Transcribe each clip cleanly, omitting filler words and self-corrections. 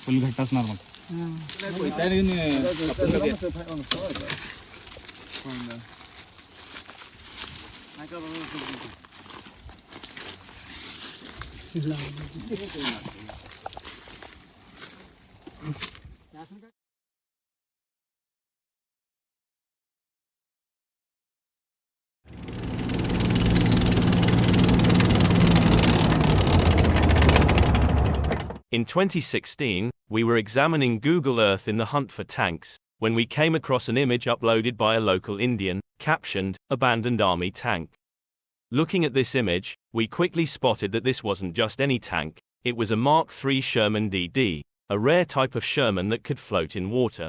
Full घट्ट असणार मग In 2016, we were examining Google Earth in the hunt for tanks, when we came across an image uploaded by a local Indian, captioned, "Abandoned Army Tank." Looking at this image, we quickly spotted that this wasn't just any tank, it was a Mark III Sherman DD, a rare type of Sherman that could float in water.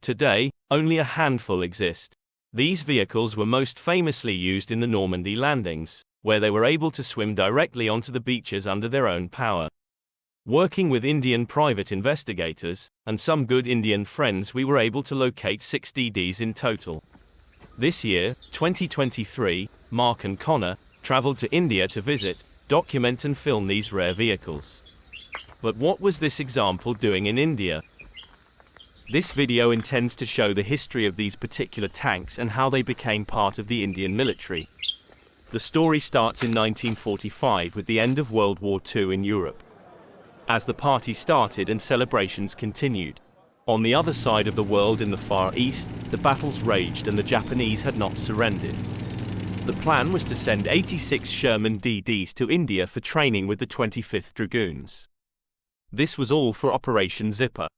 Today, only a handful exist. These vehicles were most famously used in the Normandy landings, where they were able to swim directly onto the beaches under their own power. Working with Indian private investigators, and some good Indian friends, we were able to locate 6 DDs in total. This year, 2023, Mark and Connor traveled to India to visit, document and film these rare vehicles. But what was this example doing in India? This video intends to show the history of these particular tanks and how they became part of the Indian military. The story starts in 1945 with the end of World War II in Europe. As the party started and celebrations continued. On the other side of the world in the Far East, the battles raged and the Japanese had not surrendered. The plan was to send 86 Sherman DDs to India for training with the 25th Dragoons. This was all for Operation Zipper.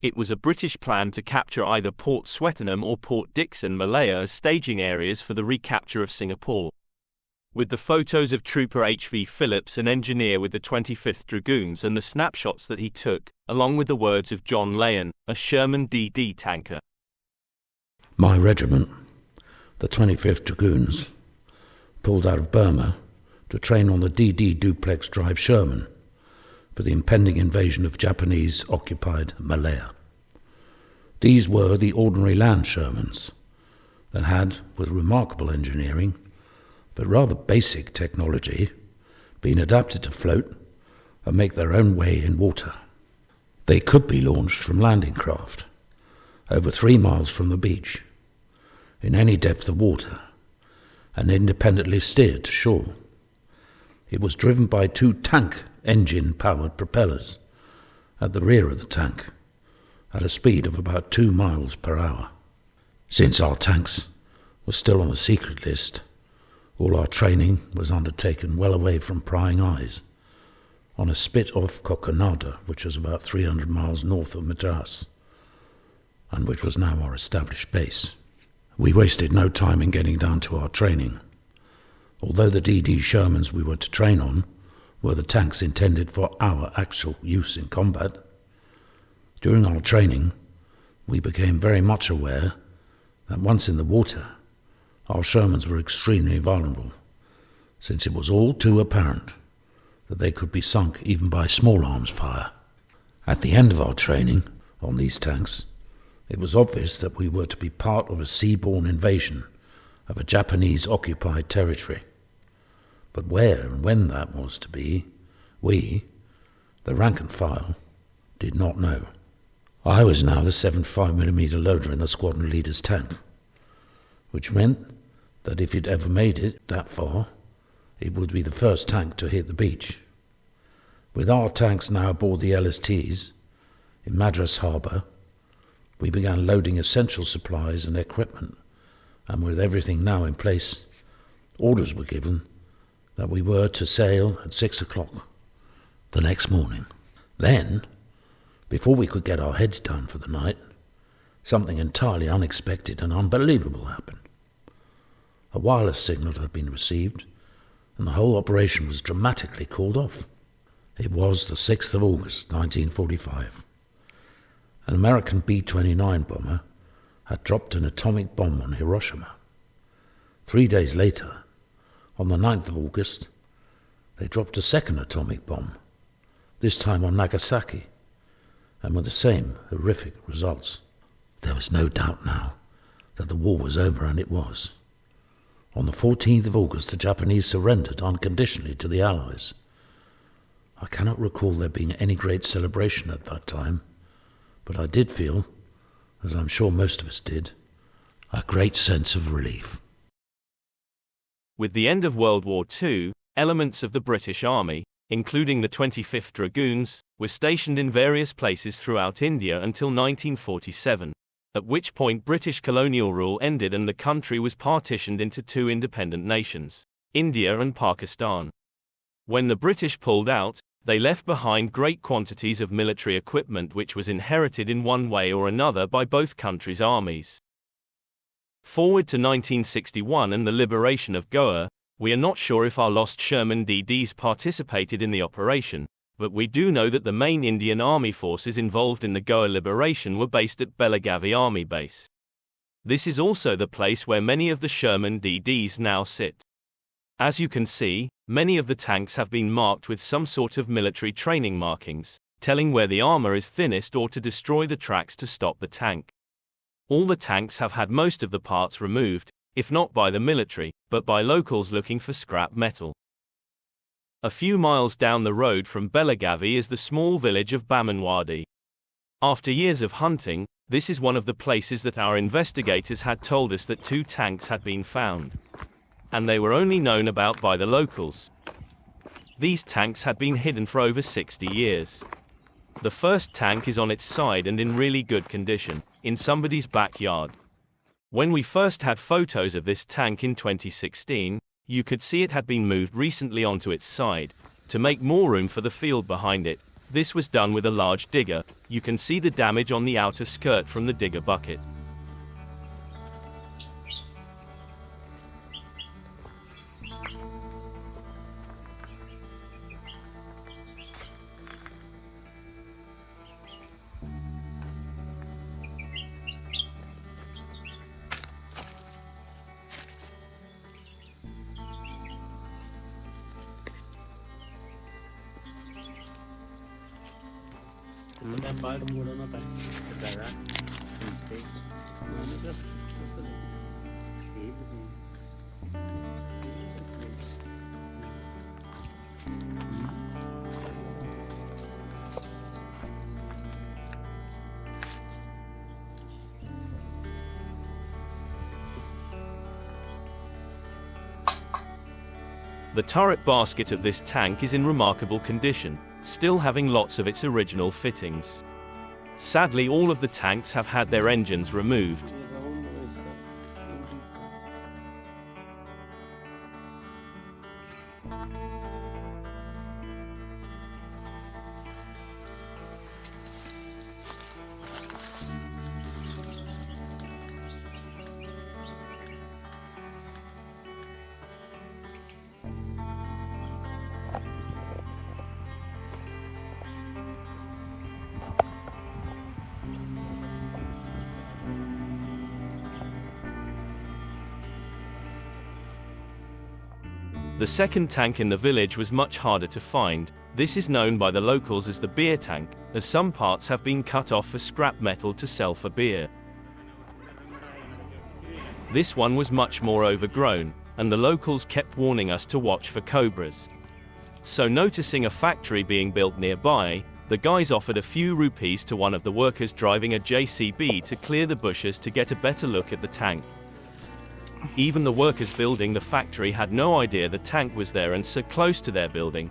It was a British plan to capture either Port Swettenham or Port Dickson, Malaya as staging areas for the recapture of Singapore. With the photos of Trooper H.V. Phillips, an engineer with the 25th Dragoons, and the snapshots that he took, along with the words of John Leyin, a Sherman DD tanker. My regiment, the 25th Dragoons, pulled out of Burma to train on the DD duplex drive Sherman for the impending invasion of Japanese-occupied Malaya. These were the ordinary land Shermans that had, with remarkable engineering, but rather basic technology, been adapted to float and make their own way in water. They could be launched from landing craft, over 3 miles from the beach, in any depth of water, and independently steered to shore. It was driven by 2 tank engine-powered propellers at the rear of the tank, at a speed of about 2 miles per hour. Since our tanks were still on the secret list, all our training was undertaken well away from prying eyes, on a spit off Cocanada, which was about 300 miles north of Madras, and which was now our established base. We wasted no time in getting down to our training. Although the DD Shermans we were to train on were the tanks intended for our actual use in combat, during our training we became very much aware that once in the water, our Shermans were extremely vulnerable, since it was all too apparent that they could be sunk even by small arms fire. At the end of our training on these tanks, it was obvious that we were to be part of a seaborne invasion of a Japanese-occupied territory. But where and when that was to be, we, the rank and file, did not know. I was now the 75mm loader in the squadron leader's tank, which meant that if it ever made it that far, it would be the first tank to hit the beach. With our tanks now aboard the LSTs in Madras Harbour, we began loading essential supplies and equipment, and with everything now in place, orders were given that we were to sail at 6 o'clock the next morning. Then, before we could get our heads down for the night, something entirely unexpected and unbelievable happened. A wireless signal had been received and the whole operation was dramatically called off. It was the 6th of August, 1945. An American B-29 bomber had dropped an atomic bomb on Hiroshima. 3 days later, on the 9th of August, they dropped a second atomic bomb, this time on Nagasaki, and with the same horrific results. There was no doubt now that the war was over, and it was. On the 14th of August, the Japanese surrendered unconditionally to the Allies. I cannot recall there being any great celebration at that time, but I did feel, as I'm sure most of us did, a great sense of relief. With the end of World War II, elements of the British Army, including the 25th Dragoons, were stationed in various places throughout India until 1947, at which point British colonial rule ended and the country was partitioned into two independent nations, India and Pakistan. When the British pulled out, they left behind great quantities of military equipment which was inherited in one way or another by both countries' armies. Forward to 1961 and the liberation of Goa, we are not sure if our lost Sherman DDs participated in the operation, but we do know that the main Indian Army forces involved in the Goa Liberation were based at Belagavi Army Base. This is also the place where many of the Sherman DDs now sit. As you can see, many of the tanks have been marked with some sort of military training markings, telling where the armor is thinnest or to destroy the tracks to stop the tank. All the tanks have had most of the parts removed, if not by the military, but by locals looking for scrap metal. A few miles down the road from Belagavi is the small village of Bamardi. After years of hunting, this is one of the places that our investigators had told us that two tanks had been found. And they were only known about by the locals. These tanks had been hidden for over 60 years. The first tank is on its side and in really good condition, in somebody's backyard. When we first had photos of this tank in 2016, you could see it had been moved recently onto its side, to make more room for the field behind it. This was done with a large digger. You can see the damage on the outer skirt from the digger bucket. The turret basket of this tank is in remarkable condition, still having lots of its original fittings. Sadly, all of the tanks have had their engines removed. The second tank in the village was much harder to find. This is known by the locals as the beer tank, as some parts have been cut off for scrap metal to sell for beer. This one was much more overgrown, and the locals kept warning us to watch for cobras. So noticing a factory being built nearby, the guys offered a few rupees to one of the workers driving a JCB to clear the bushes to get a better look at the tank. Even the workers building the factory had no idea the tank was there and so close to their building.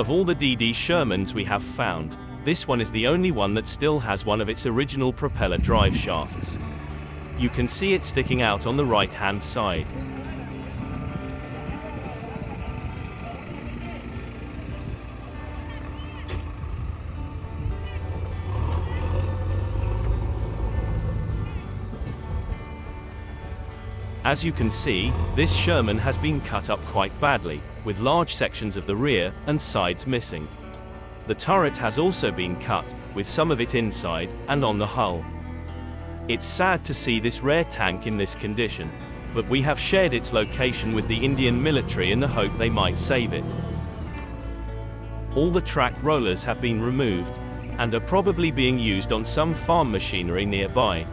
Of all the DD Shermans we have found, this one is the only one that still has one of its original propeller drive shafts. You can see it sticking out on the right-hand side. As you can see, this Sherman has been cut up quite badly, with large sections of the rear and sides missing. The turret has also been cut, with some of it inside and on the hull. It's sad to see this rare tank in this condition, but we have shared its location with the Indian military in the hope they might save it. All the track rollers have been removed, and are probably being used on some farm machinery nearby.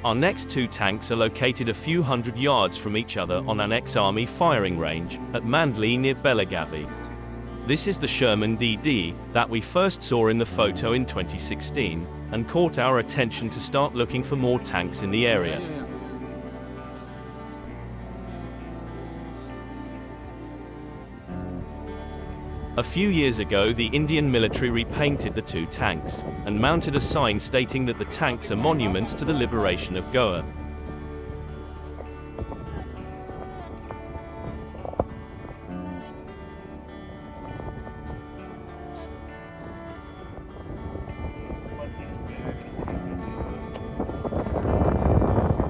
Our next two tanks are located a few hundred yards from each other on an ex-army firing range at Mandli near Belagavi. This is the Sherman DD that we first saw in the photo in 2016 and caught our attention to start looking for more tanks in the area. A few years ago, the Indian military repainted the two tanks, and mounted a sign stating that the tanks are monuments to the liberation of Goa.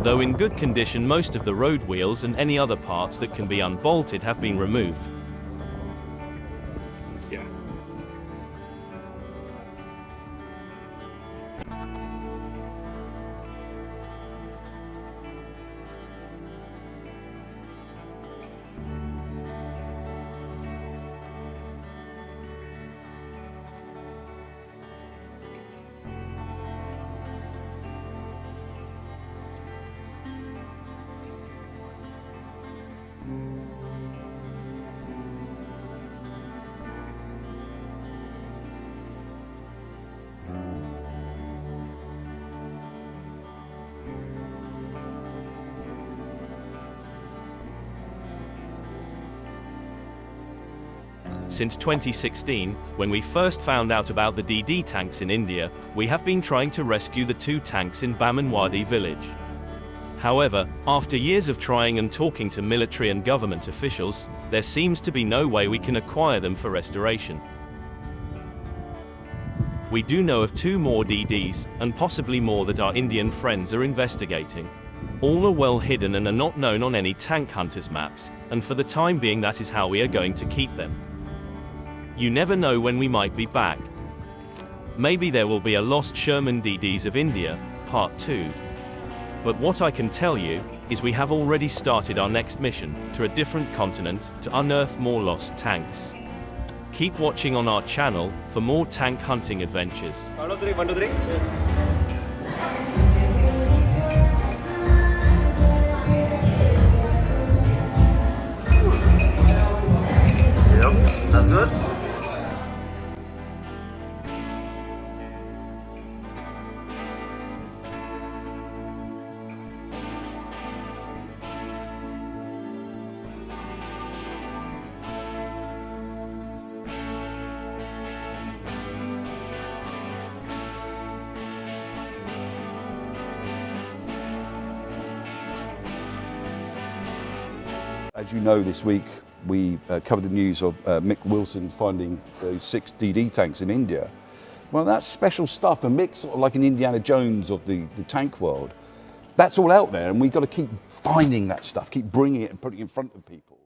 Though in good condition, most of the road wheels and any other parts that can be unbolted have been removed. Since 2016, when we first found out about the DD tanks in India, we have been trying to rescue the two tanks in Bamardi village. However, after years of trying and talking to military and government officials, there seems to be no way we can acquire them for restoration. We do know of two more DDs, and possibly more that our Indian friends are investigating. All are well hidden and are not known on any tank hunters maps, and for the time being that is how we are going to keep them. You never know when we might be back. Maybe there will be a lost Sherman DDs of India, Part 2. But what I can tell you, is we have already started our next mission, to a different continent, to unearth more lost tanks. Keep watching on our channel, for more tank hunting adventures. Yep, that's good. As you know, this week we covered the news of Mick Wilson finding those 6 DD tanks in India. Well, that's special stuff, and Mick's sort of like an Indiana Jones of the tank world. That's all out there, and we've got to keep finding that stuff, keep bringing it and putting it in front of people.